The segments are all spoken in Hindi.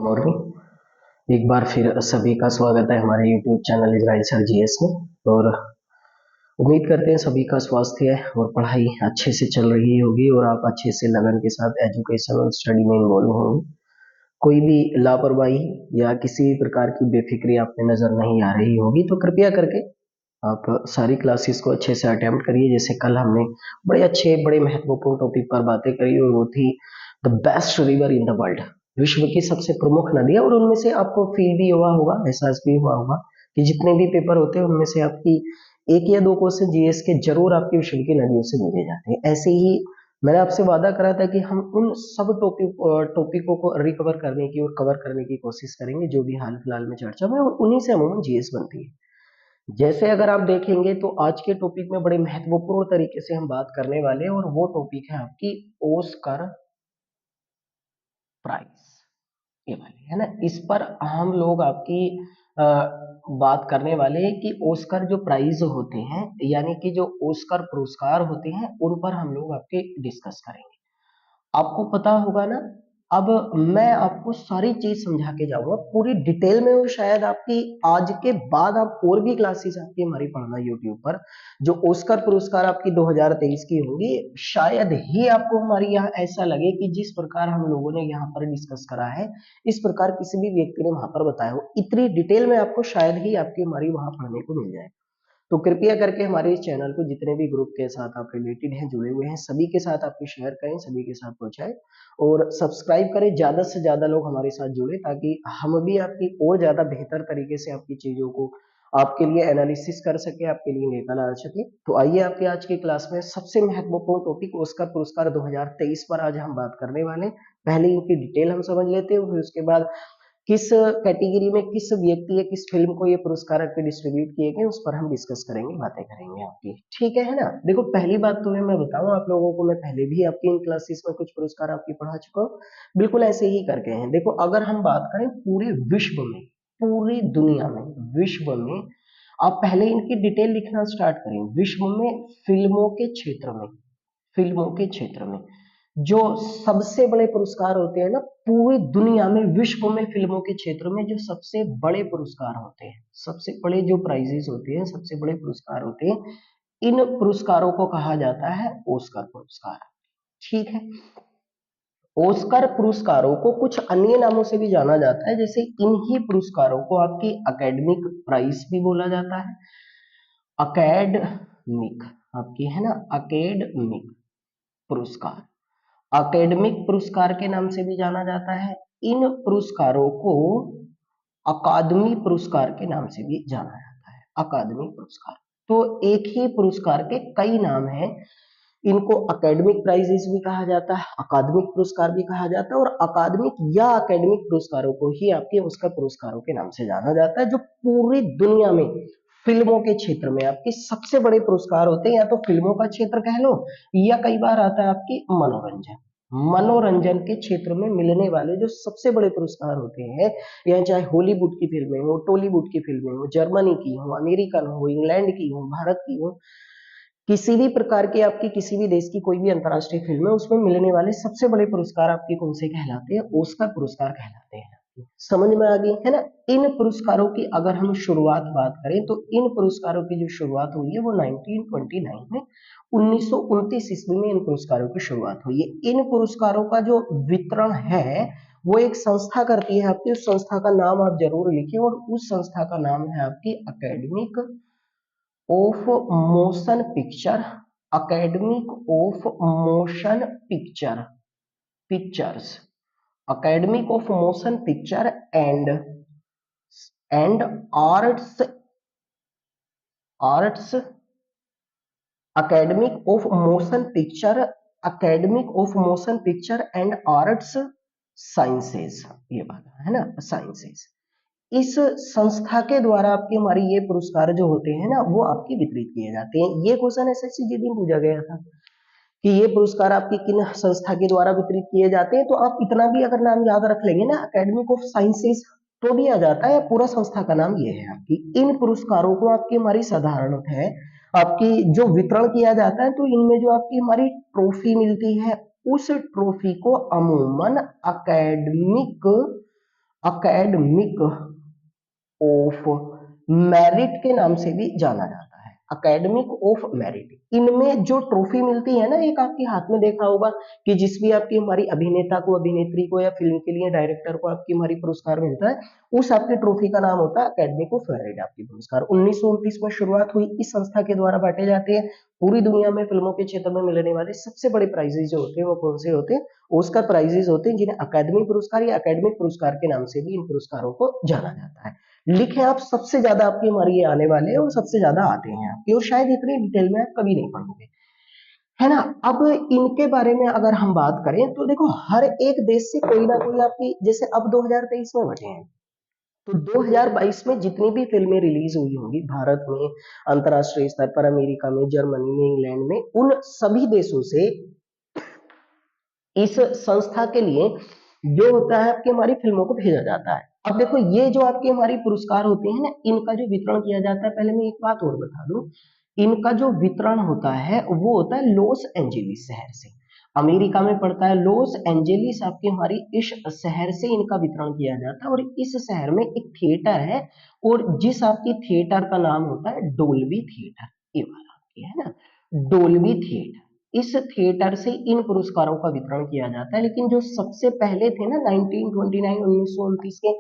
मॉर्निंग। एक बार फिर सभी का स्वागत है हमारे YouTube channel Israel sir GS में। और उम्मीद करते हैं सभी का स्वास्थ्य और पढ़ाई अच्छे से चल रही होगी और आप अच्छे से लगन के साथ एजुकेशन और स्टडी में इन्वॉल्व होंगे। कोई भी लापरवाही या किसी भी प्रकार की बेफिक्री आप में नजर नहीं आ रही होगी तो कृपया करके आप सारी क्लासेस को अच्छे से अटेम्प्ट करिए। जैसे कल हमने बड़े महत्वपूर्ण टॉपिक पर बातें करी और वो थी the best river in the world, विश्व की सबसे प्रमुख नदियां। और उनमें से आपको फील भी हुआ होगा, एहसास भी हुआ होगा कि जितने भी पेपर होते हैं उनमें से आपकी एक या दो क्वेश्चन जीएस के जरूर आपके विषय की नदियों से मिले जाते हैं। ऐसे ही मैंने आपसे वादा करा था कि हम उन सब टॉपिकों को रिकवर करने की और कवर करने की कोशिश करेंगे जो भी हाल फिलहाल में चर्चा में, और उन्हीं से अमूमन जीएस बनती है। जैसे अगर आप देखेंगे तो आज के टॉपिक में बड़े महत्वपूर्ण तरीके से हम बात करने वाले हैं, और वो टॉपिक है आपकी ओस्कर प्राइज। ये वाली है ना, इस पर हम लोग आपकी आ, बात करने वाले हैं कि ओस्कर जो प्राइज होते हैं, यानी कि जो ओस्कर पुरस्कार होते हैं, उन पर हम लोग आपके डिस्कस करेंगे। आपको पता होगा ना, अब मैं आपको सारी चीज समझा के जाऊंगा पूरी डिटेल में, और शायद आपकी आज के बाद आप और भी क्लासेस आपकी हमारी पढ़ना यूट्यूब पर, जो ओस्कर पुरस्कार आपकी 2023 की होंगी, शायद ही आपको हमारी यहाँ ऐसा लगे कि जिस प्रकार हम लोगों ने यहाँ पर डिस्कस करा है इस प्रकार किसी भी व्यक्ति ने वहां पर बताया हो। इतनी डिटेल में आपको शायद ही आपकी हमारी वहां पढ़ने को मिल जाए। तो कृपया करके हमारे इस चैनल को जितने भी ग्रुप के साथ आप रिलेटेड हैं, जुड़े हुए हैं, सभी के साथ आपको शेयर करें, सभी के साथ पहुंचाएं और सब्सक्राइब करें। ज्यादा से ज्यादा लोग हमारे साथ जुड़े ताकि हम भी आपकी और ज्यादा बेहतर तरीके से आपकी चीजों को आपके लिए एनालिसिस कर सके, आपके लिए निकाल आ सके। तो आइए आपके आज की क्लास में सबसे महत्वपूर्ण टॉपिक ऑस्कर पुरस्कार 2023 पर आज हम बात करने वाले हैं। पहले इनकी डिटेल हम समझ लेते हैं, फिर उसके बाद किस कैटेगरी में किस व्यक्ति या किस फिल्म को ये पुरस्कार आपके डिस्ट्रीब्यूट किए गए उस पर हम डिस्कस करेंगे, बातें करेंगे आपकी। ठीक है ना। देखो पहली बात तो मैं बताऊं आप लोगों को, मैं पहले भी आपकी इन क्लासेस में कुछ पुरस्कार आपकी पढ़ा चुका हूँ, बिल्कुल ऐसे ही करके हैं। देखो अगर हम बात करें पूरे विश्व में, पूरी दुनिया में, विश्व में, आप पहले इनकी डिटेल लिखना स्टार्ट करें। विश्व में फिल्मों के क्षेत्र में, फिल्मों के क्षेत्र में जो सबसे बड़े पुरस्कार होते हैं ना पूरी दुनिया में, विश्व में फिल्मों के क्षेत्र में जो सबसे बड़े पुरस्कार होते हैं, सबसे बड़े जो प्राइजेस होते हैं, सबसे बड़े पुरस्कार होते हैं, इन पुरस्कारों को कहा जाता है ऑस्कर पुरस्कार। ठीक है। ऑस्कर पुरस्कारों को कुछ अन्य नामों से भी जाना जाता है, जैसे इन्हीं पुरस्कारों को आपकी अकेडमिक प्राइज भी बोला जाता है। अकेडमिक आपकी है ना, अकेडमिक पुरस्कार, अकेडमिक पुरस्कार के नाम से भी जाना जाता है। इन पुरस्कारों को अकादमी पुरस्कार के नाम से भी जाना जाता है। अकादमी पुरस्कार तो एक ही पुरस्कार के कई नाम हैं। इनको अकेडमिक प्राइजेस भी कहा जाता है, अकादमिक पुरस्कार भी कहा जाता है, और अकादमिक या अकेडमिक पुरस्कारों को ही आपके ऑस्कर पुरस्कारों के नाम से जाना जाता है, जो पूरी दुनिया में फिल्मों के क्षेत्र में आपके सबसे बड़े पुरस्कार होते हैं। या तो फिल्मों का क्षेत्र कह लो, या कई बार आता है आपकी मनोरंजन, मनोरंजन के क्षेत्र में मिलने वाले जो सबसे बड़े पुरस्कार होते हैं, या चाहे हॉलीवुड की फिल्में हो, टॉलीवुड की फिल्में हो, जर्मनी की हो, अमेरिकन हो, इंग्लैंड की हो, भारत की हो, किसी भी प्रकार की आपकी किसी भी देश की कोई भी अंतर्राष्ट्रीय फिल्म है, उसमें मिलने वाले सबसे बड़े पुरस्कार आपके कौन से कहलाते हैं? ऑस्कर पुरस्कार कहलाते हैं। समझ में आ गई है ना। इन पुरस्कारों की अगर हम शुरुआत बात करें तो इन पुरस्कारों की जो शुरुआत हुई है वो 1929 में, 1929 ईस्वी में इन पुरस्कारों की शुरुआत हुई है। इन पुरस्कारों का जो वितरण है वो एक संस्था करती है आपकी, उस संस्था का नाम आप जरूर लिखिए, और उस संस्था का नाम है आपकी academic of motion picture, academic of motion picture, pictures, academic of motion picture and arts, arts, academic of motion picture, academic of motion picture and arts sciences, ये बात है ना, साइंसेस। इस संस्था के द्वारा आपके हमारी ये पुरस्कार जो होते हैं ना वो आपकी वितरित किए जाते हैं। ये क्वेश्चन एसएससी जी दिन पूछा गया था कि ये पुरस्कार आपकी किन संस्था के द्वारा वितरित किए जाते हैं, तो आप इतना भी अगर नाम याद रख लेंगे ना, अकेडमिक ऑफ साइंसेस, तो भी आ जाता है। पूरा संस्था का नाम ये है आपकी। इन पुरस्कारों को आपकी हमारी साधारणत है आपकी जो वितरण किया जाता है, तो इनमें जो आपकी हमारी ट्रॉफी मिलती है, उस ट्रॉफी को अमूमन अकेडमिक अकेडमिक ऑफ मेरिट के नाम से भी जाना जाता है, अकेडमिक ऑफ मेरिट। इनमें जो ट्रॉफी मिलती है ना, एक आपके हाथ में देखा होगा कि जिस भी आपकी हमारी अभिनेता को, अभिनेत्री को या फिल्म के लिए डायरेक्टर को आपकी हमारी पुरस्कार मिलता है, उस आपकी ट्रॉफी का नाम होता है अकेडमिक ऑफ मेरिट आपकी पुरस्कार। 1929 में शुरुआत हुई, इस संस्था के द्वारा बांटे जाते हैं। पूरी दुनिया में फिल्मों के क्षेत्र में मिलने वाले सबसे बड़े प्राइजेज जो होते हैं वो कौन से होते हैं? ऑस्कर प्राइजेज होते हैं, जिन्हें अकेडमी पुरस्कार या अकेडमिक पुरस्कार के नाम से भी इन पुरस्कारों को जाना जाता है। लिखे आप सबसे ज्यादा आपकी हमारी ये आने वाले हैं और सबसे ज्यादा आते हैं आपकी, और शायद इतनी डिटेल में आप कभी नहीं पढ़ोगे, है ना। अब इनके बारे में अगर हम बात करें तो देखो, हर एक देश से कोई ना कोई आपकी, जैसे अब 2023 में बचे हैं, तो 2022 में जितनी भी फिल्में रिलीज हुई होंगी भारत में, अंतरराष्ट्रीय स्तर पर, अमेरिका में, जर्मनी में, इंग्लैंड में, उन सभी देशों से इस संस्था के लिए जो होता है आपकी हमारी फिल्मों को भेजा जाता है। अब देखो, ये जो आपके हमारी पुरस्कार होते हैं ना, इनका जो वितरण किया जाता है, पहले मैं एक बात और बता दूं, इनका जो वितरण होता है वो होता है लॉस एंजेलिस शहर से, अमेरिका में पड़ता है लॉस एंजेलिस आपकी हमारी, इस शहर से इनका वितरण किया जाता है। और इस शहर में एक थिएटर है, और जिस आपकी थिएटर का नाम होता है डोल्बी थिएटर, ये वाला आपकी है ना, डोल्बी थिएटर। इस थिएटर से इन पुरस्कारों का वितरण किया जाता है। लेकिन जो सबसे पहले थे ना 1929 1929 के,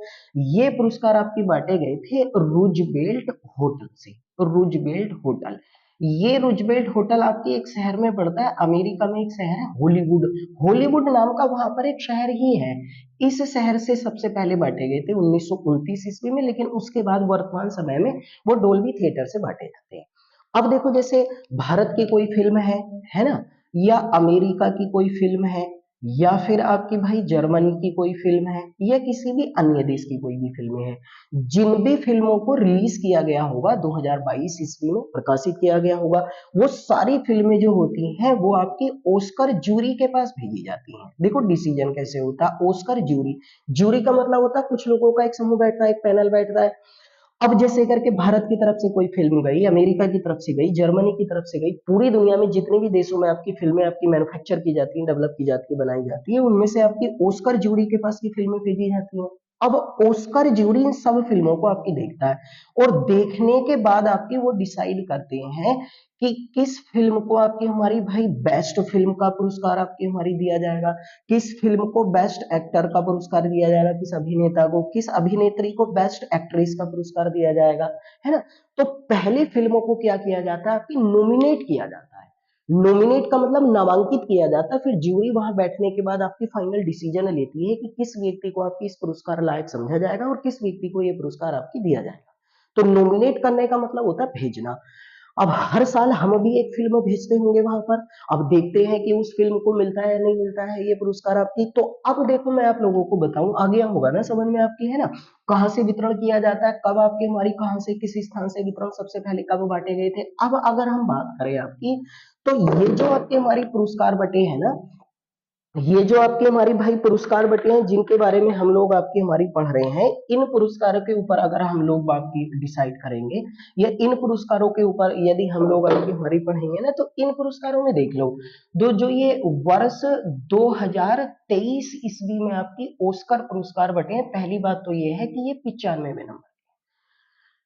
ये पुरस्कार आपकी बांटे गए थे रूजवेल्ट होटल से, रूजवेल्ट होटल। ये रूजवेल्ट होटल आपके एक शहर में पड़ता है, अमेरिका में एक शहर है हॉलीवुड, हॉलीवुड नाम का वहां पर एक शहर ही है। इस शहर से सबसे पहले बांटे गए थे 1929 ईस्वी में, लेकिन उसके बाद वर्तमान समय में वो डोल्बी थिएटर से बांटे जाते हैं। अब देखो, जैसे भारत की कोई फिल्म है ना, या अमेरिका की कोई फिल्म है, या फिर आपकी भाई जर्मनी की कोई फिल्म है, या किसी भी अन्य देश की कोई भी फिल्में हैं, जिन भी फिल्मों को रिलीज किया गया होगा 2022 ईस्वी में, प्रकाशित किया गया होगा, वो सारी फिल्में जो होती हैं वो आपकी ऑस्कर जूरी के पास भेजी जाती हैं। देखो डिसीजन कैसे होता है, ऑस्कर जूरी, जूरी का मतलब होता है कुछ लोगों का एक समूह बैठता है, एक पैनल बैठता है। अब जैसे करके भारत की तरफ से कोई फिल्म गई, अमेरिका की तरफ से गई, जर्मनी की तरफ से गई, पूरी दुनिया में जितने भी देशों में आपकी फिल्में आपकी मैन्युफैक्चर की जाती हैं, डेवलप की जाती है, बनाई जाती है, उनमें से आपकी ऑस्कर जूरी के पास की फिल्में भेजी जाती हैं। अब ऑस्कर जूरी इन सब फिल्मों को आपकी देखता है, और देखने के बाद आपकी वो डिसाइड करते हैं कि किस फिल्म को आपकी हमारी भाई बेस्ट फिल्म का पुरस्कार आपकी हमारी दिया जाएगा, किस फिल्म को बेस्ट एक्टर का पुरस्कार दिया जाएगा, किस अभिनेता को, किस अभिनेत्री को बेस्ट एक्ट्रेस का पुरस्कार दिया जाएगा, है ना। तो पहले फिल्मों को क्या किया जाता है, आपकी नॉमिनेट किया जाता है। नॉमिनेट का मतलब नामांकित किया जाता है, फिर ज्यूरी वहां बैठने के बाद आपकी फाइनल डिसीजन लेती है कि किस व्यक्ति को आपकी इस पुरस्कार लायक समझा जाएगा और किस व्यक्ति को यह पुरस्कार आपकी दिया जाएगा। तो नॉमिनेट करने का मतलब होता है भेजना। अब हर साल हम भी एक फिल्म भेजते होंगे वहां पर, अब देखते हैं कि उस फिल्म को मिलता है या नहीं मिलता है ये पुरस्कार आपकी। तो अब देखो, मैं आप लोगों को बताऊं, आ गया होगा ना समझ में आपकी, है ना, कहाँ से वितरण किया जाता है, कब आपकी हमारी, कहाँ से, किस स्थान से वितरण सबसे पहले कब बांटे गए थे। अब अगर हम बात करें आपकी, तो ये जो आपके हमारी पुरस्कार बटे हैं ना, ये जो आपके हमारी भाई पुरस्कार बटे हैं जिनके बारे में हम लोग आपकी हमारी पढ़ रहे हैं, इन पुरस्कारों के ऊपर अगर हम लोग बात की डिसाइड करेंगे, या इन पुरस्कारों के ऊपर यदि हम लोग आपकी हमारी पढ़ेंगे ना, तो इन पुरस्कारों में देख लो, दो जो ये वर्ष 2023 ईस्वी में आपकी ऑस्कर पुरस्कार बटे हैं, पहली बात तो ये है कि ये 95वें नंबर,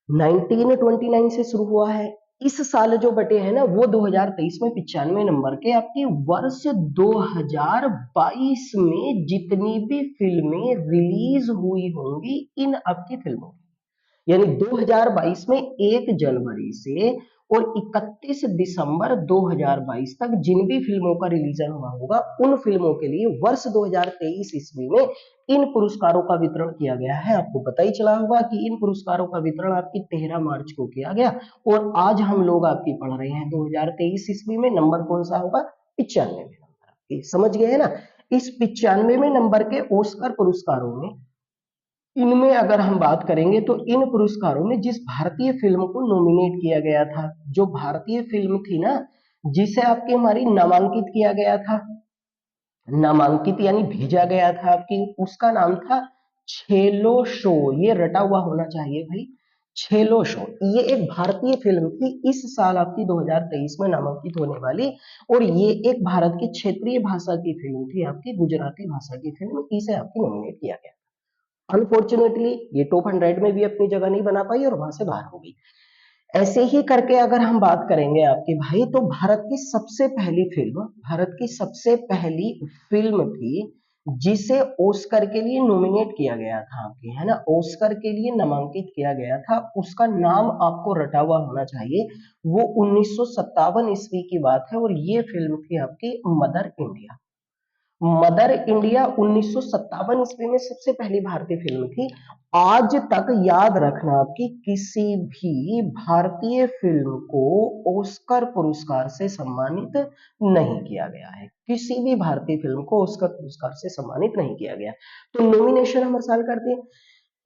1929 से शुरू हुआ है। इस साल जो बटे हैं ना वो 2023 में 95 नंबर के, आपके वर्ष 2022 में जितनी भी फिल्में रिलीज हुई होंगी इन आपकी फिल्मों, यानी 2022 में 1 जनवरी से और 31 दिसंबर 2022 तक जिन भी फिल्मों का रिलीजन हुआ होगा, उन फिल्मों के लिए वर्ष 2023 ईस्वी में इन पुरस्कारों का वितरण किया गया है। आपको पता ही चला होगा कि इन पुरस्कारों का वितरण आपकी 13 मार्च को किया गया, और आज हम लोग आपकी पढ़ रहे हैं 2023 ईस्वी में, नंबर कौन सा होगा, 95 नंबर। समझ गए ना। इस 95वें नंबर के ऑस्कर पुरस्कारों में, इनमें अगर हम बात करेंगे तो इन पुरस्कारों में जिस भारतीय फिल्म को नॉमिनेट किया गया था, जो भारतीय फिल्म थी ना जिसे आपकी हमारी नामांकित किया गया था, नामांकित यानी भेजा गया था आपकी, उसका नाम था छेलो शो। ये रटा हुआ होना चाहिए भाई, छेलो शो। ये एक भारतीय फिल्म थी, इस साल आपकी 2023 में नामांकित होने वाली, और ये एक भारत की क्षेत्रीय भाषा की फिल्म थी, आपकी गुजराती भाषा की फिल्म, इसे आपकी नॉमिनेट किया गया। अनफॉर्चुनेटली ये टॉप 100 में भी अपनी जगह नहीं बना पाई और वहां से बाहर हो गई। ऐसे ही करके अगर हम बात करेंगे आपके भाई, तो भारत की सबसे पहली फिल्म थी जिसे ओस्कर के लिए नॉमिनेट किया गया था आपके, है ना, ओस्कर के लिए नामांकित किया गया था, उसका नाम आपको रटा हुआ होना चाहिए। वो 1957 ईस्वी की बात है और ये फिल्म थी आपकी मदर इंडिया। मदर इंडिया 1957 ईस्वी में सबसे पहली भारतीय फिल्म थी। आज तक याद रखना कि किसी भी भारतीय फिल्म को ऑस्कर पुरस्कार से सम्मानित नहीं किया गया है, किसी भी भारतीय फिल्म को ऑस्कर पुरस्कार से सम्मानित नहीं किया गया। तो नॉमिनेशन हम हर साल करते हैं।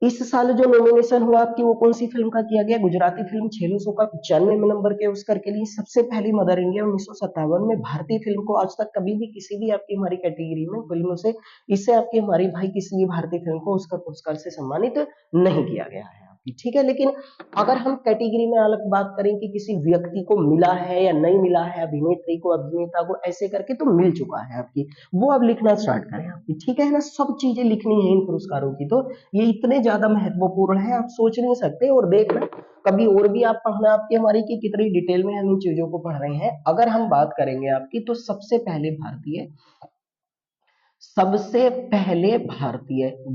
इस साल जो नॉमिनेशन हुआ आपकी, वो कौन सी फिल्म का किया गया? गुजराती फिल्म छेलुसो का 95 नंबर के ऑस्कर के लिए। सबसे पहली मदर इंडिया 1957 में। भारतीय फिल्म को आज तक कभी भी किसी भी आपकी हमारी कैटेगरी में फिल्मों से, इससे आपकी हमारी भाई किसी भी भारतीय फिल्म को ऑस्कर पुरस्कार से सम्मानित नहीं किया गया है आपकी, ठीक है। लेकिन अगर हम कैटेगरी में अलग बात करें कि किसी व्यक्ति को मिला है या नहीं मिला है, अभिनेत्री को, अभिनेता को, ऐसे करके तो मिल चुका है आपकी, वो अब लिखना स्टार्ट करें आपकी, ठीक है ना। सब चीजें लिखनी है इन पुरस्कारों की, तो ये इतने ज्यादा महत्वपूर्ण है, आप सोच नहीं सकते। और देखना कभी और भी आप पढ़ना आपकी हमारी की कितनी डिटेल में हम इन चीजों को पढ़ रहे हैं। अगर हम बात करेंगे आपकी, तो सबसे पहले भारतीय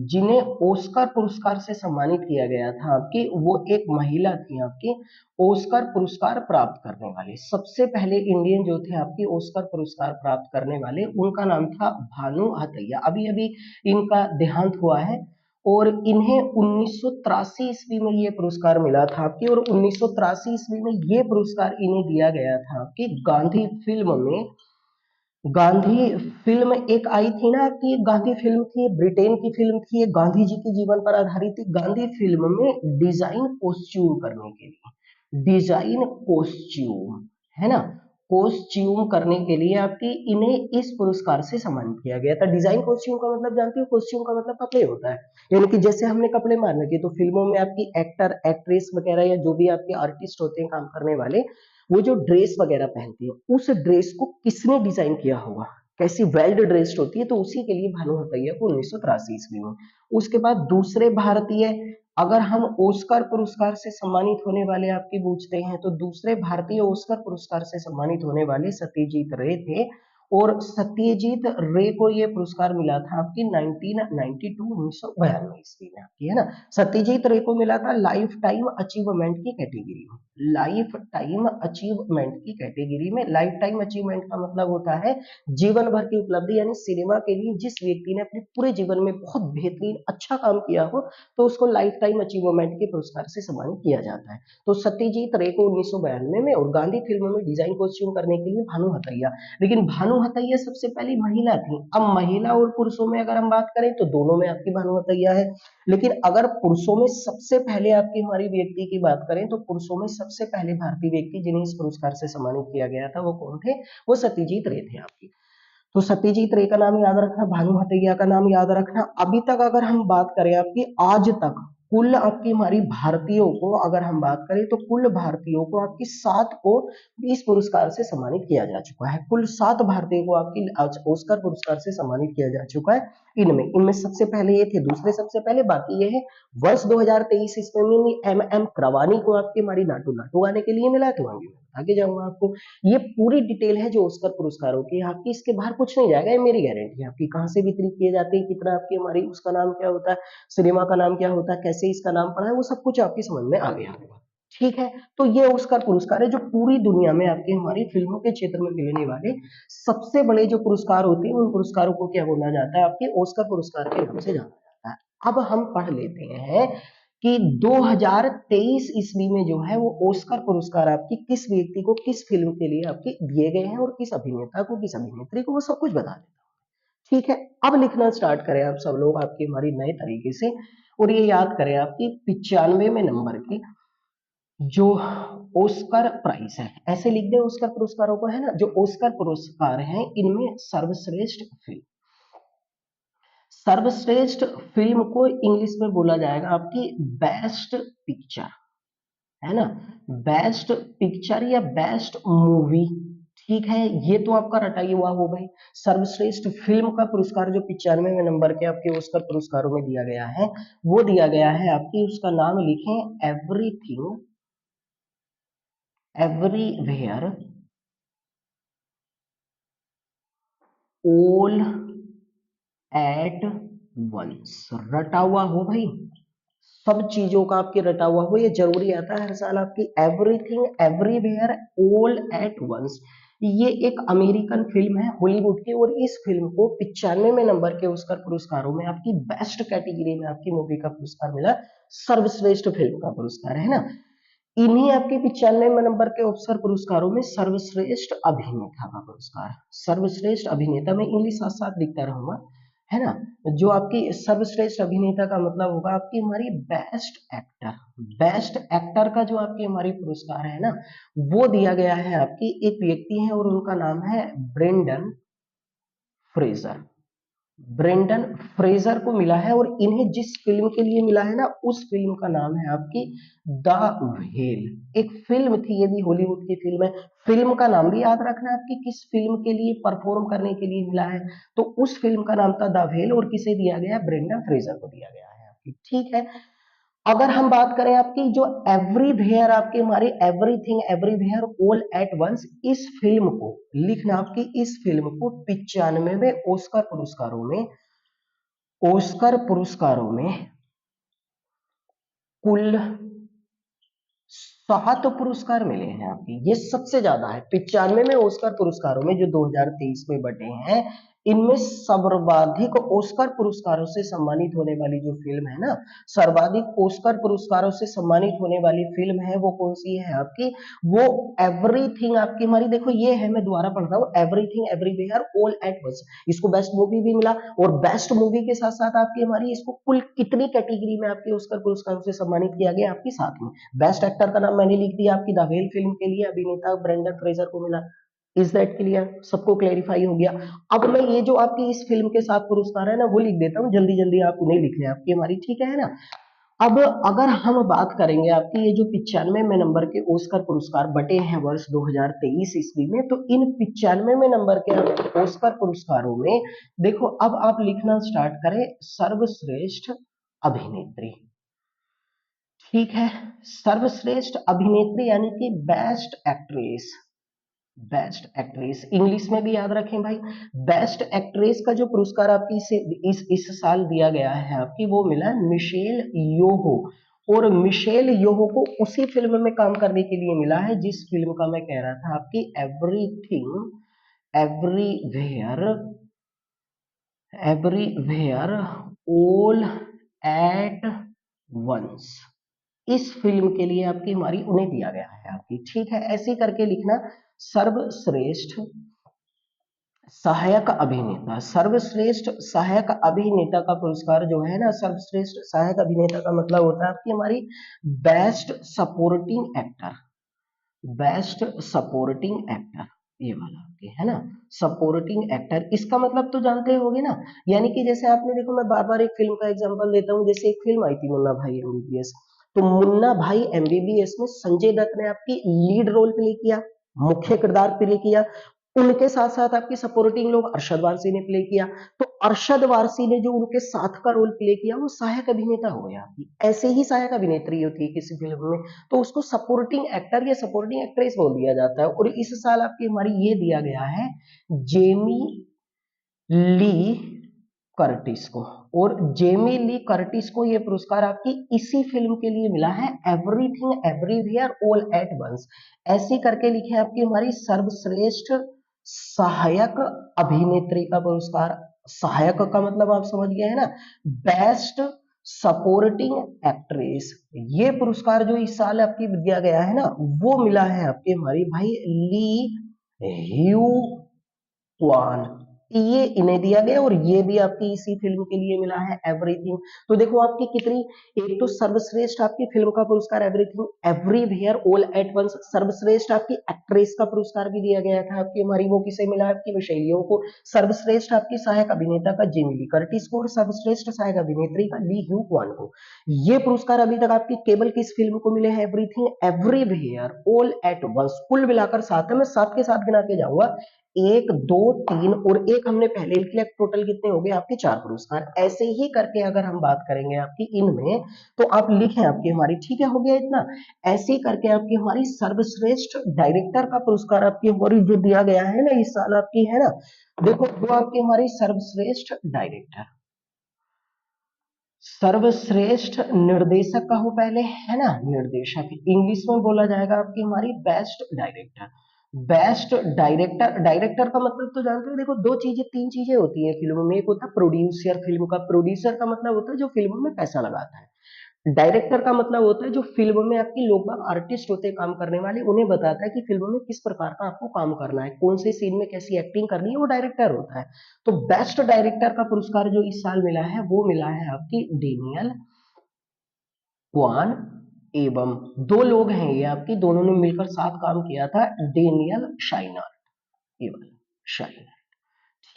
जिन्हें ऑस्कर पुरस्कार से सम्मानित किया गया था आपकी, वो एक महिला थी आपकी, ऑस्कर पुरस्कार प्राप्त करने वाले सबसे पहले इंडियन जो थे आपकी ऑस्कर पुरस्कार प्राप्त करने वाले, उनका नाम था भानु हतैया। अभी अभी इनका देहांत हुआ है और इन्हें 1983 ईस्वी में ये पुरस्कार मिला था आपकी। और 1983 ईस्वी में ये पुरस्कार इन्हें दिया गया था आपकी गांधी फिल्म में। गांधी फिल्म एक आई थी ना कि गांधी फिल्म थी, ब्रिटेन की फिल्म थी, ये गांधी जी के जीवन पर आधारित थी। गांधी फिल्म में डिजाइन कॉस्ट्यूम करने के लिए, डिजाइन कॉस्ट्यूम, है ना, कॉस्ट्यूम करने के लिए आपकी इन्हें इस पुरस्कार से सम्मानित किया गया था। डिजाइन कॉस्ट्यूम का मतलब जानती हो? कॉस्ट्यूम का मतलब कपड़े होता है, यानी कि जैसे हमने कपड़े मान रखे तो फिल्मों में आपकी एक्टर एक्ट्रेस वगैरह या जो भी आपके आर्टिस्ट होते हैं काम करने वाले, वो जो ड्रेस वगैरह पहनती है उस ड्रेस को किसने डिजाइन किया होगा, कैसी वेल्ड ड्रेस्ड होती है, तो उसी के लिए भानु हतैया को 1983 ईस्वी में। उसके बाद दूसरे भारतीय, अगर हम ऑस्कर पुरस्कार से सम्मानित होने वाले आपकी पूछते हैं, तो दूसरे भारतीय ऑस्कर पुरस्कार से सम्मानित होने वाले सत्यजीत रे थे। और सत्यजीत रे को ये पुरस्कार मिला था आपकी 1992 ईस्वी में आपकी, है ना। सत्यजीत रे को मिला था लाइफ टाइम अचीवमेंट की कैटेगरी में। लाइफ टाइम अचीवमेंट की कैटेगरी में, लाइफ टाइम अचीवमेंट का मतलब होता है जीवन भर की उपलब्धि, यानी सिनेमा के लिए जिस व्यक्ति ने अपने पूरे जीवन में बहुत बेहतरीन अच्छा काम किया हो, तो उसको लाइफ टाइम अचीवमेंट के पुरस्कार से सम्मानित किया जाता है। तो सत्यजीत रे को 1992 में, और गांधी फिल्म में डिजाइन कॉस्ट्यूम करने के लिए भानु हतैया। लेकिन भानु हतैया सबसे पहली महिला थी। अब महिला और पुरुषों में अगर हम बात करें तो दोनों में आपकी भानु हतैया है। लेकिन अगर पुरुषों में सबसे पहले आपकी हमारी व्यक्ति की बात करें, तो पुरुषों में सबसे पहले भारतीय व्यक्ति जिन्हें इस पुरस्कार से सम्मानित किया गया था, वो कौन थे? वो सत्यजीत रे थे आपकी। तो सत्यजीत रे का नाम याद रखना, भानु हतैया का नाम याद रखना। अभी तक अगर हम बात करें आपकी, आज तक कुल आपकी हमारी भारतीयों को अगर हम बात करें, तो कुल भारतीयों को आपकी 7 को इस पुरस्कार से सम्मानित किया जा चुका है। कुल 7 भारतीयों को आपकी ऑस्कर पुरस्कार से सम्मानित किया जा चुका है। इनमें इनमें सबसे पहले ये थे, दूसरे सबसे पहले, बाकी ये है। वर्ष 2023 ईस्वी में एम क्रवानी को आपकी हमारी नाटू नाटू गाने के लिए मिला, तो आगे जाऊंगा आपको। ये पूरी डिटेल है जो ऑस्कर पुरस्कारों की आपकी, इसके बाहर कुछ नहीं जाएगा, ये मेरी गारंटी है आपकी। कहां से वितरित किए जाते हैं, कितना आपकी हमारी उसका नाम क्या होता है, सिनेमा का नाम क्या होता है, कैसे इसका नाम पड़ा है, वो सब कुछ आपकी समझ में आ गया होगा, ठीक है। तो ये ऑस्कर पुरस्कार है जो पूरी दुनिया में आपकी हमारी फिल्मों के क्षेत्र में मिलने वाले सबसे बड़े जो पुरस्कार होते हैं, उन पुरस्कारों को क्या बोला जाता है? आपके ऑस्कर पुरस्कार के नाम से जाना जाता है। अब हम पढ़ लेते हैं कि 2023 ईस्वी में जो है वो ऑस्कर पुरस्कार आपकी किस व्यक्ति को, किस फिल्म के लिए आपके दिए गए हैं, और किस अभिनेता को, किस अभिनेत्री को, वो सब कुछ बता देता हूँ, ठीक है। अब लिखना स्टार्ट करें आप सब लोग आपकी हमारी नए तरीके से, और ये याद करें आपकी 95वें नंबर की जो ऑस्कर प्राइज है, ऐसे लिख दे ऑस्कर पुरस्कारों को, है ना। जो ऑस्कर पुरस्कार हैं, इनमें सर्वश्रेष्ठ फिल्म को इंग्लिश में बोला जाएगा आपकी बेस्ट पिक्चर, है ना, बेस्ट पिक्चर या बेस्ट मूवी, ठीक है, ये तो आपका रटा ही हुआ हो भाई। सर्वश्रेष्ठ फिल्म का पुरस्कार जो 95वें नंबर के आपके ऑस्कर पुरस्कारों में दिया गया है, वो दिया गया है आपकी, उसका नाम लिखें everything everywhere all at once. रटा हुआ हो भाई, सब चीजों का आपके रटा हुआ हो, ये जरूरी आता है हर साल आपकी। Everything everywhere all at once, ये एक अमेरिकन फिल्म है हॉलीवुड की, और इस फिल्म को 95वें नंबर के ऑस्कर पुरस्कारों में आपकी बेस्ट कैटेगरी में आपकी मूवी का पुरस्कार मिला, सर्वश्रेष्ठ फिल्म का पुरस्कार है ना। इन्हीं आपके 95वें नंबर के ऑस्कर पुरस्कारों में सर्वश्रेष्ठ अभिनेता का पुरस्कार, सर्वश्रेष्ठ अभिनेता में इंग्लिश साथ साथ लिखता रहूंगा, है ना। जो आपकी सर्वश्रेष्ठ अभिनेता का मतलब होगा आपकी हमारी बेस्ट एक्टर, बेस्ट एक्टर का जो आपकी हमारी पुरस्कार है ना, वो दिया गया है आपकी, एक व्यक्ति है और उनका नाम है ब्रेंडन फ्रेजर। ब्रेंडन फ्रेजर को मिला है, और इन्हें जिस फिल्म के लिए मिला है ना, उस फिल्म का नाम है आपकी द व्हेल। एक फिल्म थी, ये भी हॉलीवुड की फिल्म है। फिल्म का नाम भी याद रखना है आपकी, किस फिल्म के लिए परफॉर्म करने के लिए मिला है, तो उस फिल्म का नाम था द व्हेल, और किसे दिया गया, ब्रेंडन फ्रेजर को दिया गया है आपकी। ठीक है, अगर हम बात करें आपकी जो एवरीवेयर आपकी हमारी everything everywhere all at once, इस फिल्म को लिखना आपकी, इस फिल्म को 95वें ऑस्कर पुरस्कारों में कुल 7 पुरस्कार मिले हैं आपकी, ये सबसे ज्यादा है 95वें ऑस्कर पुरस्कारों में जो 2023 में बटे हैं। इनमें सर्वाधिक ऑस्कर पुरस्कारों से सम्मानित होने वाली जो फिल्म है ना, सर्वाधिक ऑस्कर पुरस्कारों से सम्मानित होने वाली फिल्म है वो कौन सी है आपकी, वो एवरीथिंग आपकी हमारी, देखो ये है, मैं दोबारा पढ़ रहा हूँ, everything everywhere all at once. इसको बेस्ट मूवी भी मिला, और बेस्ट मूवी के साथ साथ आपकी हमारी इसको कुल कितनी कैटेगरी में आपके ऑस्कर पुरस्कारों से सम्मानित किया गया आपकी, साथ में बेस्ट एक्टर का नाम मैंने लिख दिया आपकी, द व्हेल फिल्म के लिए अभिनेता ब्रेंडन फ्रेजर को मिला। इज दैट क्लियर, सबको क्लेरिफाई हो गया। अब मैं ये जो आपकी इस फिल्म के साथ पुरस्कार है ना, वो लिख देता हूँ, जल्दी जल्दी आप उन्हें लिख लें आपकी हमारी, ठीक है ना। अब अगर हम बात करेंगे आपकी ये जो 95वें नंबर के ऑस्कर पुरस्कार बटे हैं वर्ष 2023 ईस्वी में, तो इन 95वें नंबर के ऑस्कर पुरस्कारों में देखो, अब आप लिखना स्टार्ट करें सर्वश्रेष्ठ अभिनेत्री। ठीक है, सर्वश्रेष्ठ अभिनेत्री यानी कि best actress, best actress English में भी याद रखें भाई। बेस्ट एक्ट्रेस का जो पुरस्कार आपकी इस साल दिया गया है आपकी, वो मिला मिशेल योहो, और मिशेल योहो को उसी फिल्म में काम करने के लिए मिला है जिस फिल्म का मैं कह रहा था आपकी, everything everywhere everywhere all at once. इस फिल्म के लिए आपकी हमारी उन्हें दिया गया है आपकी, ठीक है, ऐसे करके लिखना। सर्वश्रेष्ठ सहायक अभिनेता, सर्वश्रेष्ठ सहायक अभिनेता का पुरस्कार जो है ना, सर्वश्रेष्ठ सहायक अभिनेता का मतलब होता है आपकी हमारी best supporting actor, best supporting actor, ये वाला आपके है ना, सपोर्टिंग एक्टर। इसका मतलब तो जानते होगे ना, यानी कि जैसे आपने देखो, मैं बार बार एक फिल्म का एग्जांपल देता हूँ, जैसे एक फिल्म आई थी मुन्ना भाई एमबीबीएस, तो मुन्ना भाई एमबीबीएस में संजय दत्त ने आपकी लीड रोल प्ले किया, मुख्य किरदार प्ले किया। उनके साथ साथ आपकी सपोर्टिंग लोग अरशद वारसी ने प्ले किया, तो अरशद वारसी ने जो उनके साथ का रोल प्ले किया वो सहायक अभिनेता हो गया। ऐसे ही सहायक अभिनेत्री होती है किसी फिल्म में, तो उसको सपोर्टिंग एक्टर या सपोर्टिंग एक्ट्रेस बोल दिया जाता है। और इस साल आपकी हमारी ये दिया गया है जेमी ली कर्टिस को, और जेमी ली कर्टिस को ये पुरस्कार आपकी इसी फिल्म के लिए मिला है, everything everywhere all at once. ऐसे करके लिखे आपकी हमारी सर्वश्रेष्ठ सहायक अभिनेत्री का पुरस्कार। सहायक का मतलब आप समझ गए हैं ना, बेस्ट सपोर्टिंग एक्ट्रेस। ये पुरस्कार जो इस साल आपकी दिया गया है ना, वो मिला है आपकी हमारी भाई ली ह्यू क्वान। ये इन्हें दिया गया और ये भी आपकी इसी फिल्म के लिए मिला है एवरीथिंग। तो देखो आपकी कितनी, एक तो सर्वश्रेष्ठ आपकी फिल्म का पुरस्कार everything everywhere all at once, सर्वश्रेष्ठ आपकी एक्ट्रेस का पुरस्कार भी दिया गया था आपकी हमारी, वो किसे मिला आपकी मिशेलियो को, सर्वश्रेष्ठ आपकी सहायक अभिनेता का जेमी ली कर्टिस को और सर्वश्रेष्ठ सहायक अभिनेत्री का ली ह्यू क्वान को। ये पुरस्कार अभी तक आपकी केवल किस फिल्म को मिले हैं, everything everywhere all at once. कुल मिलाकर 7 है, मैं 7 के साथ गिना के जाऊंगा, 1 2 3 और 1 हमने पहले लिख लिया, टोटल कितने हो गए आपके 4 पुरस्कार। ऐसे ही करके अगर हम बात करेंगे आपकी इनमें, तो आप लिखें आपकी हमारी, ठीक है हो गया इतना। ऐसे ही करके आपकी हमारी सर्वश्रेष्ठ डायरेक्टर का पुरस्कार आपकी हमारी जो दिया गया है ना इस साल आपकी, है ना, देखो वो आपकी हमारी सर्वश्रेष्ठ डायरेक्टर, सर्वश्रेष्ठ निर्देशक का हो पहले, है ना, निर्देशक इंग्लिश में बोला जाएगा आपकी हमारी best director. Best director, director का मतलब तो जानते हो, देखो दो चीजें तीन चीजें होती हैं फिल्म में, एक होता है प्रोड्यूसर, फिल्म का प्रोड्यूसर का मतलब होता है जो फिल्म में पैसा लगाता है, डायरेक्टर का मतलब होता है जो फिल्म में आपकी लोग बाग आर्टिस्ट होते हैं काम करने वाले, उन्हें बताता है कि फिल्म में किस प्रकार का आपको काम करना है, कौन से सीन में कैसी एक्टिंग करनी है, वो डायरेक्टर होता है। तो बेस्ट डायरेक्टर का पुरस्कार जो इस साल मिला है वो मिला है आपकी डेनियल क्वान, एवं दो लोग हैं ये आपकी, दोनों ने मिलकर साथ काम किया था, डेनियल शाइनर, एवं शाइनर,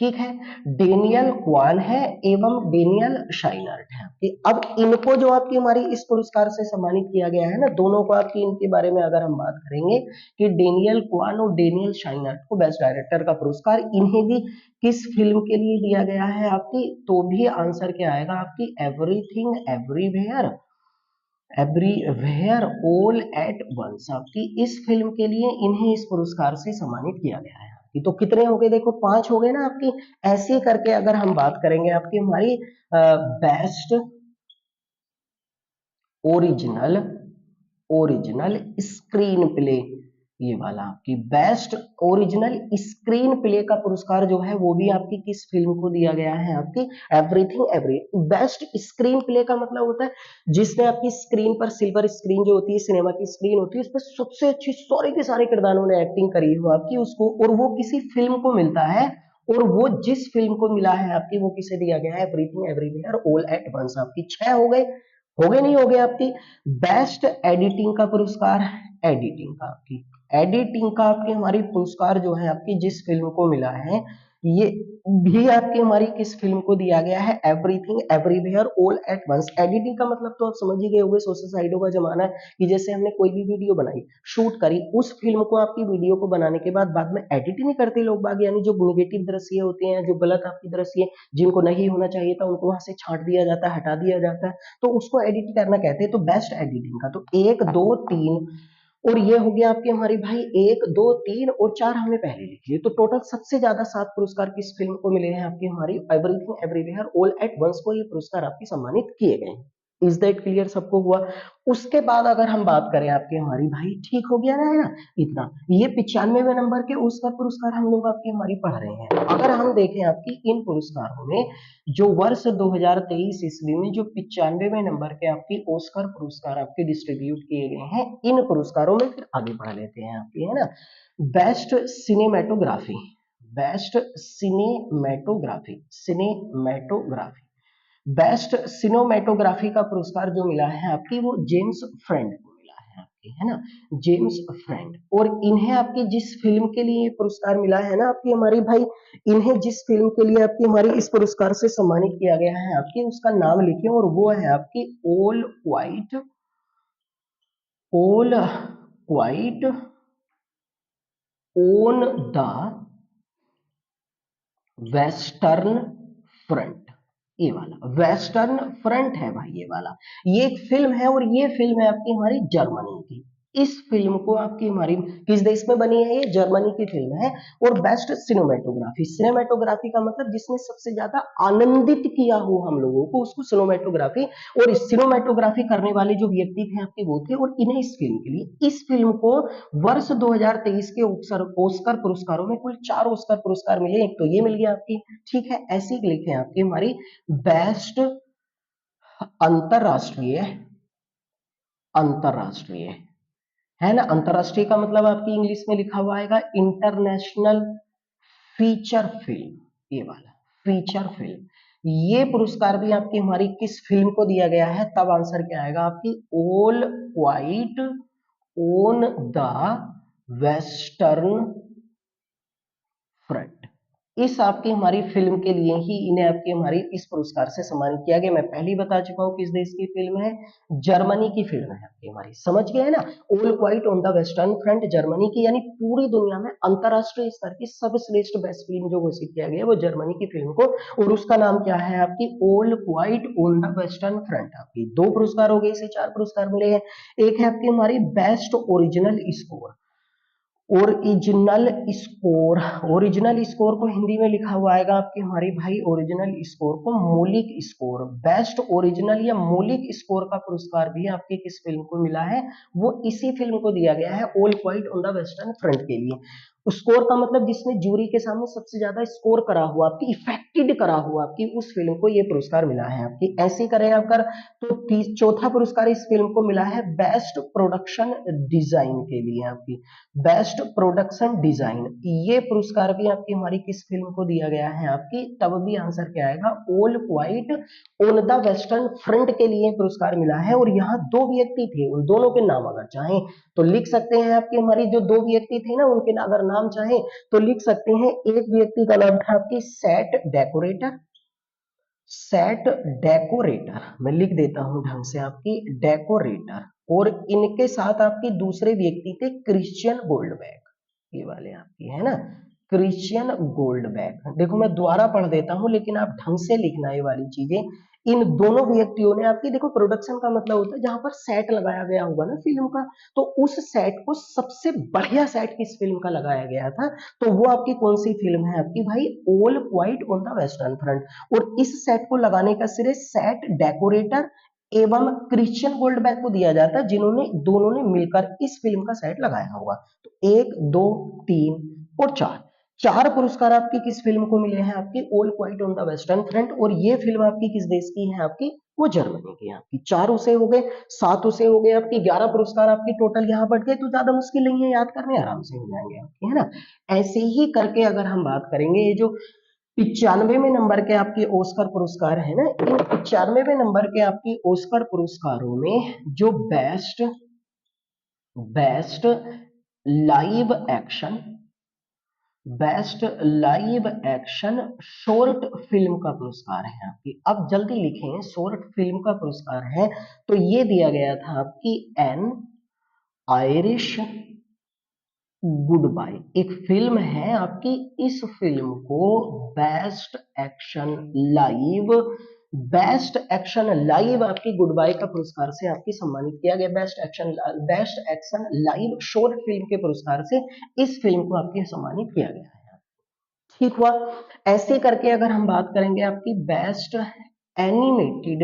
ठीक है, डेनियल क्वान है एवं डेनियल शाइनर्ट है आपकी। अब इनको जो आपकी हमारी इस पुरस्कार से सम्मानित किया गया है ना, दोनों को आपकी, इनके बारे में अगर हम बात करेंगे कि डेनियल क्वान और डेनियल शाइनर्ट को बेस्ट डायरेक्टर का पुरस्कार, इन्हें भी किस फिल्म के लिए दिया गया है आपकी, तो भी आंसर क्या आएगा आपकी, everything everywhere, everywhere all at once आपकी, इस फिल्म के लिए इन्हें इस पुरस्कार से सम्मानित किया गया है आपकी। तो कितने हो गए, देखो 5 हो गए ना आपकी। ऐसे करके अगर हम बात करेंगे आपकी हमारी best original, original screen play, ये वाला आपकी बेस्ट ओरिजिनल स्क्रीन प्ले का पुरस्कार जो है वो भी आपकी किस फिल्म को दिया गया है आपकी, everything every. Best screen play का मतलब होता है जिसमें आपकी स्क्रीन पर, सिल्वर स्क्रीन जो होती है, सिनेमा की स्क्रीन होती है, उस पर सबसे अच्छी सारे के सारे किरदारों ने एक्टिंग करी हो आपकी उसको, और वो किसी फिल्म को मिलता है, और वो जिस फिल्म को मिला है आपकी वो किसे दिया गया है, everything everywhere all at once आपकी। 6 हो गए, हो गए नहीं हो गए आपकी। बेस्ट एडिटिंग का पुरस्कार, एडिटिंग का आपकी, एडिटिंग का आपकी हमारी पुरस्कार जो है आपकी जिस फिल्म को मिला है, ये भी आपकी हमारी किस फिल्म को दिया गया है, everything everywhere all at once. Editing का मतलब तो आप समझ ही गए होंगे, सोशल साइटों का जमाना है कि जैसे हमने कोई भी वीडियो बनाई, शूट करी, उस फिल्म को आपकी वीडियो को बनाने के बाद में एडिट नहीं करते लोग बाग, यानी जो नेगेटिव दृश्य होते हैं, जो गलत आपकी दृश्य जिनको नहीं होना चाहिए था उनको वहां से छांट दिया जाता है, हटा दिया जाता है, तो उसको एडिट करना कहते हैं। तो बेस्ट एडिटिंग का तो 1 2 3 और ये हो गया आपके हमारे भाई 1 2 3 और 4 हमने पहले लिख लिए, तो टोटल सबसे ज्यादा 7 पुरस्कार किस फिल्म को मिले हैं आपकी हमारी, everything everywhere all at once को ये पुरस्कार आपकी सम्मानित किए गए हैं। इज दैट क्लियर, सबको हुआ। उसके बाद अगर हम बात करें आपके हमारी भाई, ठीक हो गया ना, है ना, इतना, ये 95वें नंबर के ऑस्कर पुरस्कार हम लोग आपकी हमारी पढ़ रहे हैं। अगर हम देखें आपकी इन पुरस्कारों में, जो वर्ष 2023 ईस्वी में जो 95वें नंबर के आपकी ऑस्कर पुरस्कार आपके डिस्ट्रीब्यूट किए गए हैं, इन पुरस्कारों में फिर आगे बढ़ लेते हैं आपकी, है ना। Best cinematography, best cinematography, cinematography, best cinematography का पुरस्कार जो मिला है आपकी वो जेम्स फ्रेंड को मिला है आपकी, है ना, जेम्स फ्रेंड। और इन्हें आपकी जिस फिल्म के लिए ये पुरस्कार मिला है ना आपकी हमारी भाई, इन्हें जिस फिल्म के लिए आपकी हमारी इस पुरस्कार से सम्मानित किया गया है आपकी, उसका नाम लिखिए, और वो है आपकी all quite, all quite on the western front, ये वाला वेस्टर्न फ्रंट है भाई, ये वाला, ये एक फिल्म है, और ये फिल्म है आपकी हमारी जर्मनी की। इस फिल्म को आपकी हमारी किस देश में बनी है, ये जर्मनी की फिल्म है। और बेस्ट सिनेमेटोग्राफी, सिनेमेटोग्राफी का मतलब जिसने सबसे ज्यादा आनंदित किया हो हम लोगों को, उसको सिनेमेटोग्राफी, और इस सिनेमेटोग्राफी करने वाले जो व्यक्ति थे आपके वो थे, और इन्हें इस फिल्म के लिए, इस फिल्म को वर्ष 2023 के ऑस्कर पुरस्कारों में कुल 4 ऑस्कर पुरस्कार मिले, एक तो ये मिल गया आपकी, ठीक है। ऐसे ही लिखे आपकी हमारी बेस्ट अंतरराष्ट्रीय, अंतरराष्ट्रीय, है ना, अंतरराष्ट्रीय का मतलब आपकी इंग्लिश में लिखा हुआ आएगा इंटरनेशनल फीचर फिल्म, ये वाला फीचर फिल्म, ये पुरस्कार भी आपकी हमारी किस फिल्म को दिया गया है, तब आंसर क्या आएगा आपकी all quite on the western front. इस आपकी हमारी फिल्म के लिए ही इन्हें आपकी हमारी इस पुरस्कार से सम्मानित किया गया। मैं पहले ही बता चुका हूं किस देश की फिल्म है, जर्मनी की फिल्म है आपकी हमारी, समझ गए है ना। All quite on the western front Germany की, यानी पूरी दुनिया में अंतरराष्ट्रीय स्तर की सर्वश्रेष्ठ बेस्ट फिल्म जो घोषित किया गया वो जर्मनी की फिल्म को, और उसका नाम क्या है आपकी all quite on the western front. आपकी दो पुरस्कार हो गए, इसे 4 पुरस्कार मिले हैं। एक है आपकी हमारी best original score, original score, original score को हिंदी में लिखा हुआ आएगा आपके हमारी भाई, ओरिजिनल स्कोर को मौलिक स्कोर, बेस्ट ओरिजिनल या मौलिक स्कोर का पुरस्कार भी आपकी किस फिल्म को मिला है, वो इसी फिल्म को दिया गया है all quite on the western front के लिए। स्कोर का मतलब जिसने जूरी के सामने सबसे ज्यादा स्कोर करा हुआ, आपकी इफेक्टेड करा हुआ, आपकी उस फिल्म को ये पुरस्कार मिला है आपकी। ऐसे करें अगर तो चौथा पुरस्कार इस फिल्म को मिला है बेस्ट प्रोडक्शन डिजाइन के लिए आपकी, बेस्ट प्रोडक्शन डिजाइन, ये पुरस्कार भी आपकी हमारी किस फिल्म को दिया गया है आपकी, तब भी आंसर क्या आएगा all quite on the western front के लिए पुरस्कार मिला है। और यहाँ दो व्यक्ति थे, उन दोनों के नाम अगर चाहें तो लिख सकते हैं, आपकी हमारी जो दो व्यक्ति थे ना उनके अगर नाम चाहें तो लिख सकते हैं। एक व्यक्ति का नाम था आपकी सेट डेकोरेटर, सेट डेकोरेटर, मैं लिख देता हूं ढंग से आपकी डेकोरेटर, और इनके साथ आपके दूसरे व्यक्ति थे क्रिश्चियन गोल्डबैक, ये वाले आपकी है ना, क्रिश्चियन गोल्डबैक। देखो मैं दोबारा पढ़ देता हूं लेकिन आप ढंग से लिखना ये वाली चीजें। इन दोनों व्यक्तियों ने आपकी, देखो प्रोडक्शन का मतलब होता है जहां पर सेट लगाया गया होगा ना फिल्म का, तो उस सेट को सबसे बढ़िया सेट किस फिल्म का लगाया गया था, तो वो आपकी कौन सी फिल्म है आपकी भाई, all quite on the western front. और इस सेट को लगाने का श्रेय सेट डेकोरेटर एवं क्रिश्चियन गोल्डबैक को दिया जाता है, जिन्होंने दोनों ने मिलकर इस फिल्म का सेट लगाया होगा। तो 1 2 3 और 4, 4 पुरस्कार आपकी किस फिल्म को मिले हैं आपकी, all quite on the western front. और ये फिल्म आपकी किस देश की है आपकी, वो जर्मनी की है आपकी। 4 उसे हो गए, 7 उसे हो गए आपकी, 11 पुरस्कार आपकी टोटल यहाँ बढ़ गए, तो ज्यादा मुश्किल नहीं है याद करने, आराम से हो जाएंगे आपके, है ना। ऐसे ही करके अगर हम बात करेंगे, ये जो 95वें नंबर के आपके ऑस्कर पुरस्कार है ना, इन 95वें नंबर के आपकी ऑस्कर पुरस्कारों में जो best best live action, best live action short film का पुरस्कार है आपकी। अब जल्दी लिखें, शॉर्ट फिल्म का पुरस्कार है तो ये दिया गया था आपकी एन आयरिश गुड बाय, एक फिल्म है आपकी। इस फिल्म को best action live, best action live आपकी गुड बाय का पुरस्कार से आपकी सम्मानित किया गया। Best action live short film के पुरस्कार से इस फिल्म को आपके सम्मानित किया गया है। ठीक हुआ। ऐसे करके अगर हम बात करेंगे आपकी बेस्ट एनिमेटेड,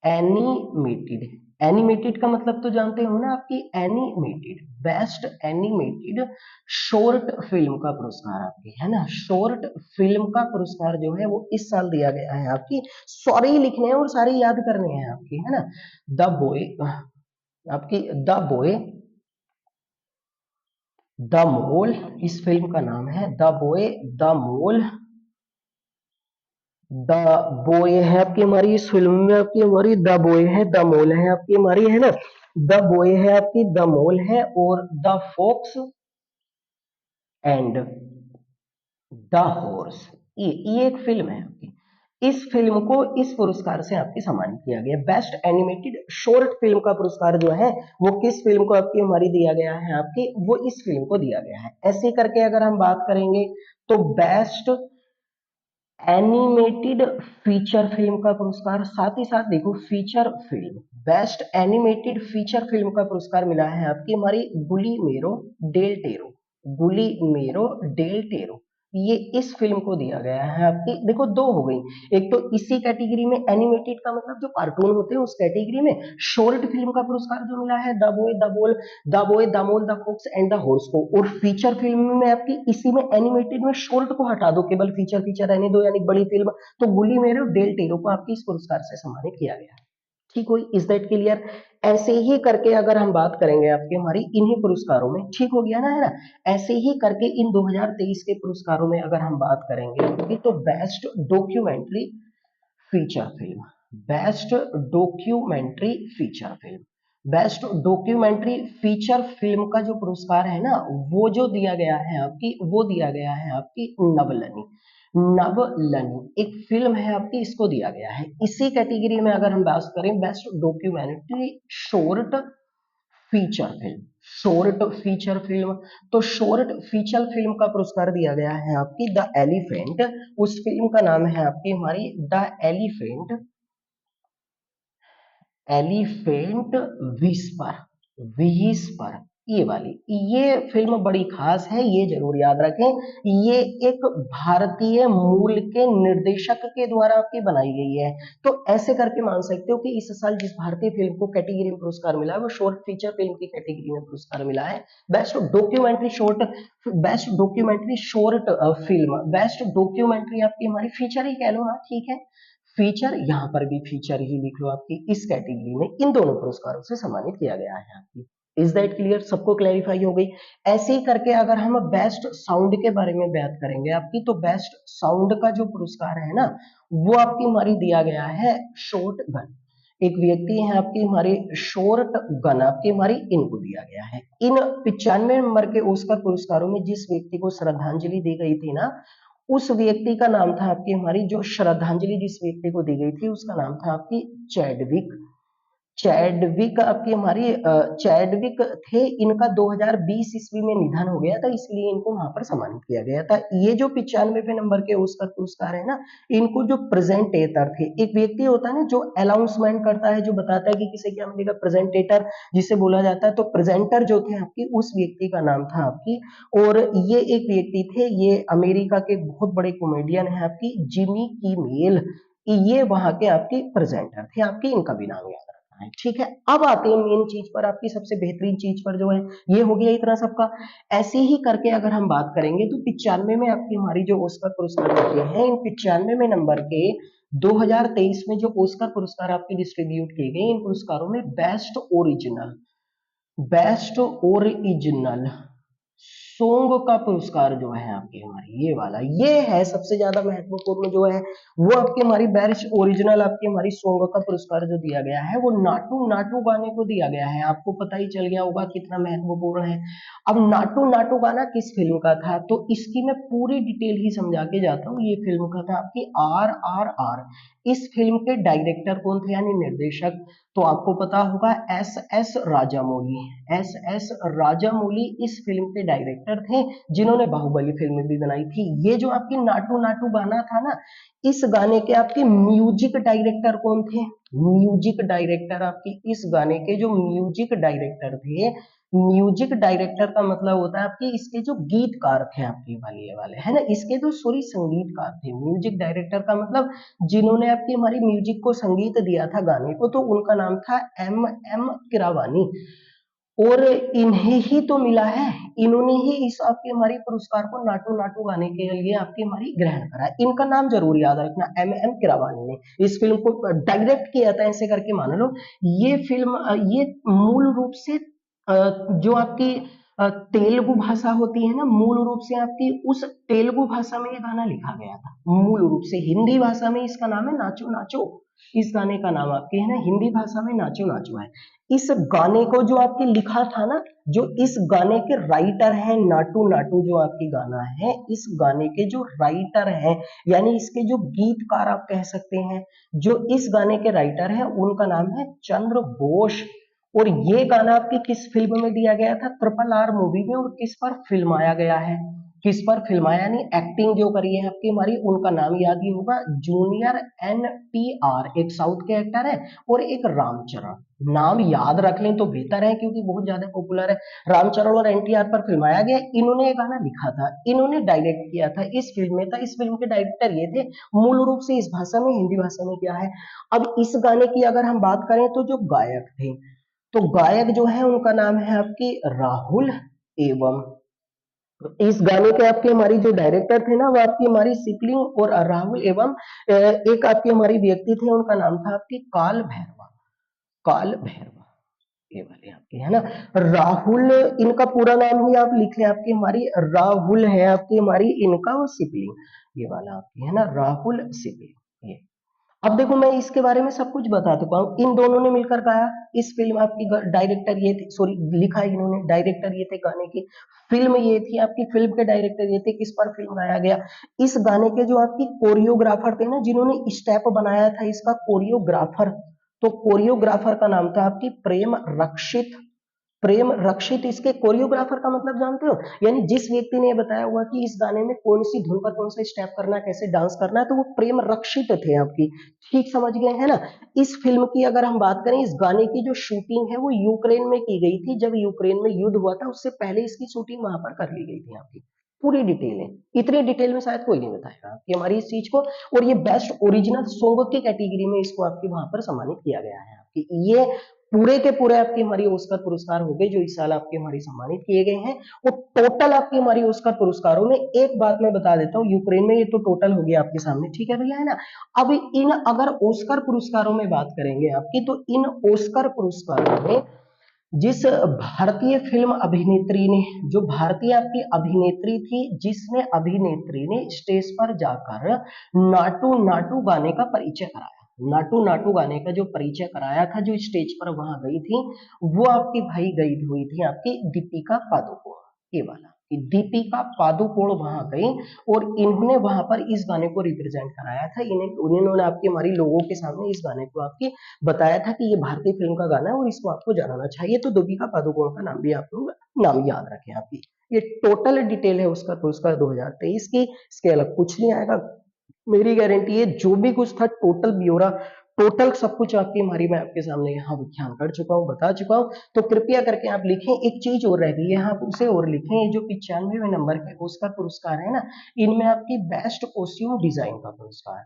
एनिमेटेड, एनिमेटेड का मतलब तो जानते हो ना आपकी, animated, best animated short film का पुरस्कार आपकी, है ना। शॉर्ट फिल्म का पुरस्कार जो है वो इस साल दिया गया है आपकी। सारे लिखने हैं और सारे याद करने हैं आपकी, है ना। द बॉय, आपकी द बॉय द मोल, इस फिल्म का नाम है the boy the mole, the boy है आपकी हमारी इस फिल्म में, आपकी हमारी द बॉय है, द मोल है आपकी हमारी, है ना। द बॉय है आपकी, द मोल है, और the fox and the horse, ये एक फिल्म है आपकी। इस फिल्म को इस पुरस्कार से आपकी सम्मानित किया गया। बेस्ट एनिमेटेड शॉर्ट फिल्म का पुरस्कार जो है वो किस फिल्म को आपकी हमारी दिया गया है आपकी, वो इस फिल्म को दिया गया है। ऐसे करके अगर हम बात करेंगे तो बेस्ट एनिमेटेड फीचर फिल्म का पुरस्कार, साथ ही साथ देखो feature film, best animated feature film का पुरस्कार मिला है आपकी हमारी गुलीमेरो डेल टेरो, गुलीमेरो डेल टेरो, ये इस फिल्म को दिया गया है आपकी। देखो दो हो गई, एक तो इसी कैटेगरी में एनिमेटेड का मतलब जो कार्टून होते हैं उस कैटेगरी में, शॉर्ट फिल्म का पुरस्कार जो मिला है the boy the mole, the boy the mole the fox and the horse को, और फीचर फिल्म में आपकी इसी में एनिमेटेड में शॉर्ट को हटा दो, केवल फीचर फीचर रहने दो यानी बड़ी फिल्म, तो गुली मेरे डेल टेरो को आपकी इस पुरस्कार से सम्मानित किया गया। ठीक हुई, इज दैट क्लियर? ऐसे ही करके अगर हम बात करेंगे आपके हमारी इन्हीं पुरस्कारों में, ठीक हो गया ना, है ना? ऐसे ही करके इन 2023 के पुरस्कारों में अगर हम बात करेंगे तो best documentary feature film, best documentary feature film, best documentary feature film का जो पुरस्कार है ना, वो जो दिया गया है आपकी, वो दिया गया है आपकी नवलनी। नवलनी एक फिल्म है आपकी, इसको दिया गया है। इसी कैटेगरी में अगर हम बात करें best documentary short feature film, short feature film, तो शॉर्ट फीचर फिल्म का पुरस्कार दिया गया है आपकी द एलिफेंट। उस फिल्म का नाम है आपकी हमारी the elephant, elephant whisper, whisper, ये वाली, ये फिल्म बड़ी खास है, ये जरूर याद रखें। ये एक भारतीय मूल के निर्देशक के द्वारा आपकी बनाई गई है। तो ऐसे करके मान सकते हो कि इस साल जिस भारतीय फिल्म को कैटेगरी में पुरस्कार मिला है वो शॉर्ट फीचर फिल्म की कैटेगरी में पुरस्कार मिला है। Best documentary short, best documentary short film, best documentary आपकी हमारी फीचर ही कह लो, हाँ ठीक है, फीचर, यहां पर भी फीचर ही लिख लो आपकी, इस कैटेगरी में इन दोनों पुरस्कारों से सम्मानित किया गया है आपकी। Is that clear? सबको क्लैरिफाई हो गई? ऐसे ही करके अगर हम बेस्ट साउंड के बारे में बात करेंगे आपकी, तो बेस्ट साउंड का जो पुरस्कार है ना, वो आपकी हमारी दिया गया है शॉर्ट गन। एक व्यक्ति है आपकी हमारी शॉर्ट गन, आपकी हमारी, इनको दिया गया है। इन 95 नंबर के ऑस्कर पुरस्कारों में जिस व्यक्ति को श्रद्धांजलि दी गई थी ना, उस व्यक्ति का नाम था आपकी हमारी, जो श्रद्धांजलि जिस व्यक्ति को दी गई थी उसका नाम था आपकी चैडविक। चैडविक आपकी हमारी चैडविक थे, इनका 2020 ईस्वी में निधन हो गया था, इसलिए इनको वहां पर सम्मानित किया गया था। ये जो 95वें नंबर के ऑस्कर पुरस्कार है ना, इनको जो प्रेजेंटेटर थे, एक व्यक्ति होता है ना जो अनाउंसमेंट करता है, जो बताता है कि किसे क्या मिलेगा, प्रेजेंटेटर जिसे बोला जाता है, तो प्रेजेंटर जो थे आपकी, उस व्यक्ति का नाम था आपकी, और ये एक व्यक्ति थे, ये अमेरिका के बहुत बड़े कॉमेडियन है आपकी, जिमी कीमेल, ये वहां के आपके प्रेजेंटर थे आपकी, इनका भी नाम याद है, ठीक है। अब आते हैं मेन चीज पर, आपकी सबसे बेहतरीन चीज पर, जो है ये हो गया इतना सबका। ऐसे ही करके अगर हम बात करेंगे तो 95 में आपकी हमारी जो ऑस्कर पुरस्कार होते हैं, इन 95 में नंबर के 2023 में जो ऑस्कर पुरस्कार आपके डिस्ट्रीब्यूट किए गए, इन पुरस्कारों में best original, best original song का पुरस्कार जो है आपकी हमारी, ये वाला, ये है सबसे ज्यादा महत्वपूर्ण जो है, वो आपकी हमारी बेस्ट ओरिजिनल आपकी हमारी सॉन्ग का पुरस्कार जो दिया गया है, वो नाटू नाटू गाने को दिया गया है। आपको पता ही चल गया होगा कितना महत्वपूर्ण है। अब नाटू नाटू गाना किस फिल्म का था, तो इसकी मैं पूरी डिटेल ही समझा के जाता हूँ। ये फिल्म का था आपकी RRR। इस फिल्म के डायरेक्टर कौन थे, यानी निर्देशक, तो आपको पता होगा SS राजामौली। SS राजामौली इस फिल्म के डायरेक्टर थे, जिन्होंने बाहुबली फिल्म भी बनाई थी। ये जो आपकी नाटू नाटू गाना था ना, इस गाने के आपके म्यूजिक डायरेक्टर कौन थे, म्यूजिक डायरेक्टर आपकी, इस गाने के जो म्यूजिक डायरेक्टर थे, म्यूजिक डायरेक्टर का मतलब होता है आपके इसके जो गीतकार थे आपके वाले, ये वाले है ना, इसके जो सॉरी संगीतकार थे। म्यूजिक डायरेक्टर का मतलब जिन्होंने आपकी हमारी म्यूजिक को संगीत दिया था गाने को, तो उनका नाम था MM किरावानी, और इन्हें ही तो मिला है, इन्होंने ही इस आपके हमारी पुरस्कार को नाटू नाटू गाने के लिए आपकी हमारी ग्रहण करा। इनका नाम जरूर याद रखना, MM किरावानी ने इस फिल्म को डायरेक्ट किया था, ऐसे करके मान लो। ये फिल्म ये मूल रूप से जो आपकी तेलुगु भाषा होती है ना, मूल रूप से आपकी उस तेलुगु भाषा में ये गाना लिखा गया था। मूल रूप से हिंदी भाषा में इसका नाम है नाचो नाचो, इस गाने का नाम आपके है ना हिंदी भाषा में नाचो नाचो है। इस गाने को जो आपके लिखा था ना, जो इस गाने के राइटर हैं, नाटू नाटू जो आपकी गाना है, इस गाने के जो राइटर हैं, यानी इसके जो गीतकार आप कह सकते हैं, जो इस गाने के राइटर हैं, उनका नाम है चंद्र बोस। और ये गाना आपकी किस फिल्म में दिया गया था, RRR मूवी में, और किस पर फिल्माया गया है, किस पर फिल्माया, यानी एक्टिंग जो करी है आपकी हमारी, उनका नाम याद ही होगा, जूनियर NTR, एक साउथ के एक्टर है, और एक रामचरण। नाम याद रख लें तो बेहतर है, क्योंकि बहुत ज्यादा पॉपुलर है। रामचरण और NTR पर फिल्माया गया, इन्होंने ये गाना लिखा था, इन्होंने डायरेक्ट किया था, इस फिल्म में था, इस फिल्म के डायरेक्टर ये थे। मूल रूप से इस भाषा में, हिंदी भाषा में क्या है। अब इस गाने की अगर हम बात करें तो जो गायक थे, तो गायक जो है उनका नाम है आपकी राहुल एवं, इस गाने के आपके हमारी जो डायरेक्टर थे ना, वो आपकी हमारी सिकलिंग और राहुल एवं एक आपके हमारी व्यक्ति थे, उनका नाम था आपकी काल भैरवा। काल भैरवा, ये वाले आपके है ना। राहुल, इनका पूरा नाम ही आप लिख लें, आपकी हमारी राहुल है आपकी हमारी इनका और सिबलिंग, ये वाला आपकी है ना राहुल सिबलिंग ये। अब देखो मैं इसके बारे में सब कुछ बता चुका हूँ, इन दोनों ने मिलकर गाया इस फिल्म, आपकी डायरेक्टर ये थे, सॉरी लिखा है इन्होंने, डायरेक्टर ये थे गाने की, फिल्म ये थी आपकी, फिल्म के डायरेक्टर ये थे, किस पर फिल्म गाया गया। इस गाने के जो आपकी कोरियोग्राफर थे ना, जिन्होंने स्टेप बनाया था इसका कोरियोग्राफर, तो कोरियोग्राफर का नाम था आपकी प्रेम रक्षित। प्रेम रक्षित इसके कोरियोग्राफर का मतलब जानते हो, यानी जिस व्यक्ति ने ये बताया हुआ कि इस गाने में कौन सी धुन पर कौन सा स्टेप करना है, कैसे डांस करना है, तो वो प्रेम रक्षित थे आपकी। ठीक समझ गए है ना। इस फिल्म की अगर हम बात करें, इस गाने की जो शूटिंग है वो यूक्रेन में की गई थी, जब यूक्रेन में युद्ध हुआ था उससे पहले इसकी शूटिंग वहां पर कर ली गई थी आपकी। पूरी डिटेल है, इतनी डिटेल में शायद कोई नहीं बताएगा कि हमारी इस चीज को। और ये बेस्ट ओरिजिनल सॉन्ग की कैटेगरी में इसको आपके वहां पर सम्मानित किया गया है आपकी। ये पूरे के पूरे आपकी हमारी ऑस्कर पुरस्कार हो गए जो इस साल आपके हमारी सम्मानित किए गए हैं। और टोटल आपकी हमारी ऑस्कर पुरस्कारों में एक बात मैं बता देता हूँ, यूक्रेन में ये तो टोटल हो गया आपके सामने, ठीक है भैया है ना। अब इन अगर ऑस्कर पुरस्कारों में बात करेंगे आपकी, तो इन ऑस्कर पुरस्कारों में जिस भारतीय फिल्म अभिनेत्री ने, जो भारतीय आपकी अभिनेत्री थी, जिसने अभिनेत्री ने स्टेज पर जाकर नाटू नाटू गाने का परिचय कराया, नाटू नाटू गाने का जो परिचय कराया था, जो स्टेज पर वहां गई थी, वो आपकी भाई गई हुई थी आपकी दीपिका पादुकोण, ये वाला कि दीपिका पादुकोण वहां गई और इन्होंने वहां पर इस गाने को रिप्रेजेंट कराया था। इन्होंने आपके हमारी लोगों के सामने इस गाने को आपकी बताया था कि ये भारतीय फिल्म का गाना है और इसको आपको जानना चाहिए। तो दीपिका पादुकोण का नाम भी आप लोग नाम याद रखें आपकी। ये टोटल डिटेल है उसका पुरस्कार 2023 की, इसके अलग कुछ नहीं आएगा, मेरी गारंटी है। जो भी कुछ था टोटल ब्यौरा, टोटल सब कुछ आपकी हमारी मैं आपके सामने यहाँ व्याख्यान कर चुका हूँ, बता चुका हूँ। तो कृपया करके आप लिखें, एक चीज और रह गई है, आप उसे और लिखें। ये जो 95वें नंबर के ऑस्कर पुरस्कार है ना, इनमें आपकी बेस्ट कॉस्ट्यूम डिजाइन का पुरस्कार,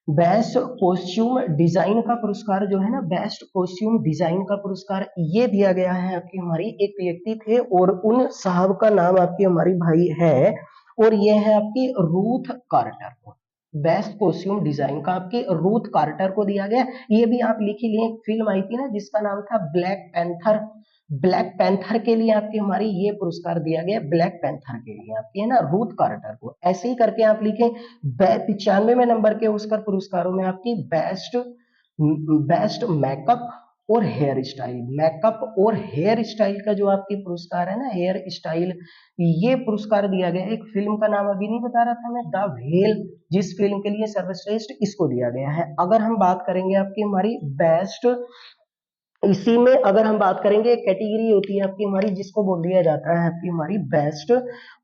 बेस्ट कॉस्ट्यूम डिजाइन का पुरस्कार जो है ना, बेस्ट कॉस्ट्यूम डिजाइन का पुरस्कार ये दिया गया है आपकी हमारी, एक व्यक्ति थे और उन साहब का नाम आपकी हमारी भाई है, और ये है आपकी रूथ कार्टर को। बेस्ट कॉस्ट्यूम डिजाइन का आपकी रूथ कार्टर को दिया गया। ये भी आप लिख ही लिए, एक फिल्म आई थी ना जिसका नाम था ब्लैक पैंथर, ब्लैक पैंथर के लिए आपकी हमारी ये पुरस्कार दिया गया, ब्लैक पैंथर के लिए आपकी है ना रूथ कार्टर को। ऐसे ही करके आप लिखें। 95वें नंबर के ऑस्कर पुरस्कारों में आपकी बेस्ट बेस्ट मेकअप और हेयर स्टाइल, मेकअप और हेयर स्टाइल का जो आपकी पुरस्कार है ना, हेयर स्टाइल, ये पुरस्कार दिया गया। एक फिल्म का नाम अभी नहीं बता रहा था मैं, द व्हेल, जिस फिल्म के लिए सर्वश्रेष्ठ इसको दिया गया है। अगर हम बात करेंगे आपकी हमारी बेस्ट, इसी में अगर हम बात करेंगे, एक कैटेगरी होती है आपकी हमारी जिसको बोल दिया जाता है आपकी हमारी बेस्ट,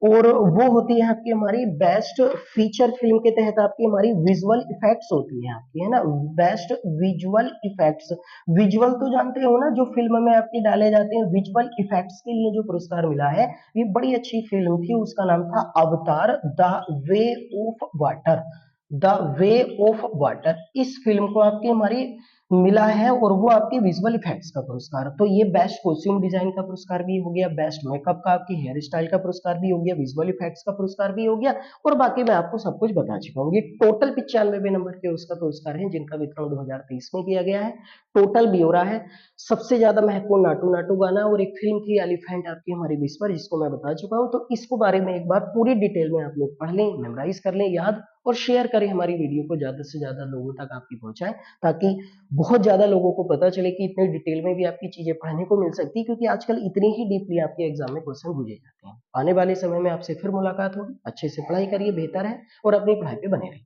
और वो होती है आपकी हमारी बेस्ट फीचर फिल्म के तहत आपकी हमारी विजुअल इफेक्ट्स होती है आपकी है ना, बेस्ट विजुअल इफेक्ट्स। विजुअल तो जानते हो ना, जो फिल्म में आपके डाले जाते हैं, विजुअल इफेक्ट्स के लिए जो पुरस्कार मिला है, ये बड़ी अच्छी फिल्म थी, उसका नाम था अवतार the way of water, the way of water. इस फिल्म को आपकी हमारी मिला है और वो आपके विजुअल इफेक्ट्स का पुरस्कार। तो ये बेस्ट कॉस्ट्यूम डिजाइन का पुरस्कार भी हो गया, बेस्ट मेकअप का आपकी हेयर स्टाइल का पुरस्कार भी हो गया, विजुअल इफेक्ट्स का पुरस्कार भी हो गया, और बाकी मैं आपको सब कुछ बता चुका हूँ। ये टोटल 95वें नंबर के उसका पुरस्कार है जिनका वितरण 2023 में किया गया है। टोटल ब्यौरा है। सबसे ज्यादा महत्वपूर्ण नाटू नाटू गाना, और एक फिल्म थी एलिफेंट आपकी हमारी विस्पर, जिसको मैं बता चुका हूँ। तो इसको बारे में एक बार पूरी डिटेल में आप लोग पढ़ लें, मेमोराइज कर लें, याद, और शेयर करें हमारी वीडियो को, ज्यादा से ज्यादा लोगों तक आपकी पहुंचाएं, ताकि बहुत ज्यादा लोगों को पता चले कि इतने डिटेल में भी आपकी चीजें पढ़ने को मिल सकती है, क्योंकि आजकल इतनी ही डीपली आपके एग्जाम में क्वेश्चन पूछे जाते हैं। आने वाले समय में आपसे फिर मुलाकात होगी, अच्छे से पढ़ाई करिए, बेहतर है, और अपनी पढ़ाई पे बने रहिए।